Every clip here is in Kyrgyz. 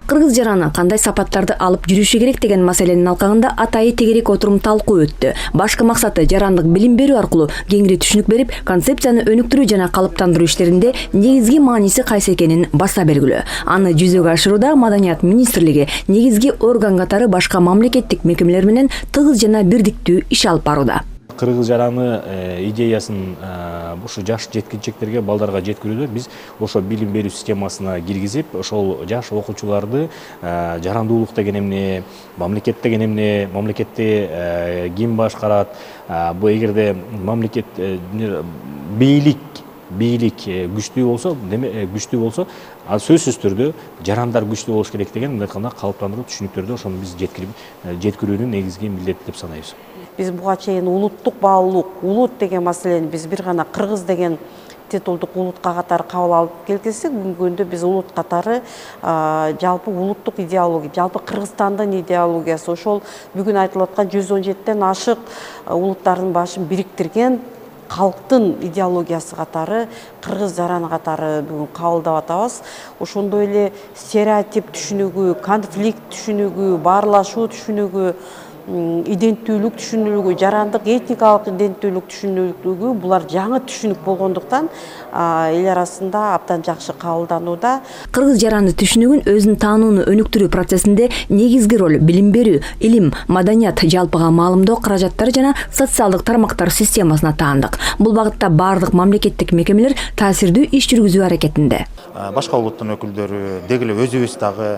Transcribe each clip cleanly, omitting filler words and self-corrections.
Кыргыз жараны кандай сапаттарды алып жүрүшү керек деген маселенин алкагында атайы тегерек отурум талкуу өттү. Башкы максаты жарандык билим берүү аркылуу кеңири түшүнүк берип, концепцияны өнүктүрүү жана калыптандыруу иштеринде негизги мааниси кайсы экенин баса белгилөө. Аны жүзөгө ашырууда Маданият министрлиги негизги орган катары башка мамлекеттик мекемелер менен тыгыз жана бирдиктүү иш алып барууда. Кыргыз жараны идеясын ушу жаш жеткинчектерге, балдарга жеткирүүдө биз ошо билим берүү системасына киргизип, ошол жаш окуучуларды жарандуулук деген эмне, мамлекет деген эмне, мамлекетти ким башкарат, бул эгерде мамлекет бийлик күчтүү болсо, сөзсүз түрдө жарандар күчтүү болуш керек деген мындай калыптандыруу түшүнүктөрдү ошону биз жеткирүүнүн негизги милдети деп санайбыз. Biz буга чейин улуттук баалуулук, улут деген маселени биз бир гана кыргыз деген титулдук улутка катары кабыл алып келгенсек, бүгүнкү күндө биз улут катары жалпы улуттук идеология, жалпы Кыргызстандын идеологиясы, ошол бүгүн айтылып аткан 117ден ашык улуттардын башын бириктирген калктын идеологиясы катары, кыргыз жараны катары бүгүн кабылдап атабыз. Ошондой эле стереотип түшүнүгү, конфликт түшүнүгү, баарлашуу түшүнүгү, иденттүүлүк түшүнүгү, жарандык этникалык иденттүүлүк түшүнүгү булар жаңы түшүнүк болгондуктан эл арасында абдан жакшы кабылданууда. Кыргыз жараны түшүнүгүн өзүн таанууну өнүктүрүү процессинде негизги роль билим берүү, илим, маданият, жалпыга маалымдоо каражаттары жана социалдык тармактар системасына таандык. Бул багытта бардык мамлекеттик мекемелер таасирдүү иш жүргүзүү аракетинде. Башка улуттун өкүлдөрү деги эле өзүбүз дагы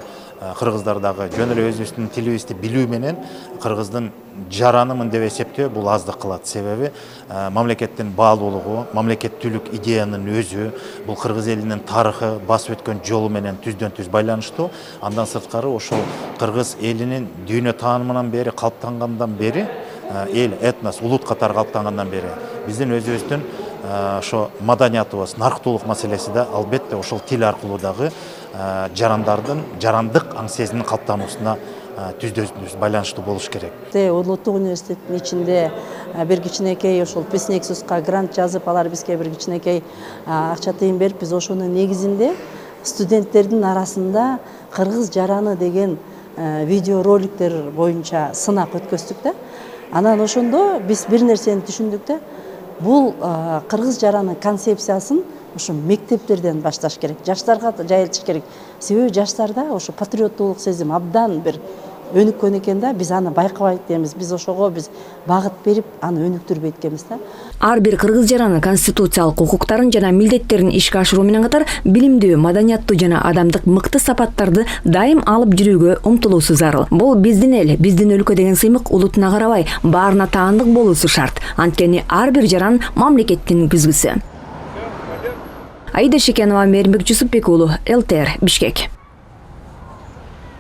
кыргыздар дагы жөн эле өзүбүздүн тилибизди билүү менен кыргыздын жаранымын деп эсептөө бул аздык кылат. Себеби мамлекеттин баалуулугу, мамлекеттүүлүк идеянын өзү, бул кыргыз элинин тарыхы, басып өткөн жолу менен түздөн түз байланыштуу. Андан сырткары ошол кыргыз элинин дүйнө таанымынан бери, калыптангандан бери, эл, этнос, улут катары калыптангандан бери биздин өзүбүздүн ошо маданиятыбыз, нарктуулук маселеси да албетте ошол тил аркылуу дагы жарандык аң сезимдин калыптануусуна түздөн түз байланыштуу болуш керек. Улуттук университеттин ичинде бир кичинекей ошол Песнексуска грант жазып, алар бизге бир кичинекей акча тыйын берип, биз ошонун негизинде студенттердин арасында кыргыз жараны деген видеороликтер боюнча сынак өткөздүк да. Анан ошондо биз бир нерсени түшүндүк да. Бул кыргыз жараны концепциясын ошо мектептерден башташ керек, жаштарга жайылтыш керек. Себеби жаштарда ошо патриоттуулук сезим абдан бир өнүккөн экен да, биз аны байкабайт экенбиз. Биз ошого багыт берип, аны өнүктүрбөйт экенбиз да. Ар бир кыргыз жараны конституциялык укуктарын жана милдеттерин ишке ашыруу менен катар билимдүү, маданияттуу жана адамдык мыкты сапаттарды дайым алып жүрүүгө умтулуусу зарыл. Бул биздин эл, биздин өлкө деген сыймык улутуна карабай баарына таандык болуусу шарт. Анткени ар бир жаран мамлекеттин күзгүсү. Аида Шекенова, Мээринбек Жусупбек уулу, ЛТР, Бишкек.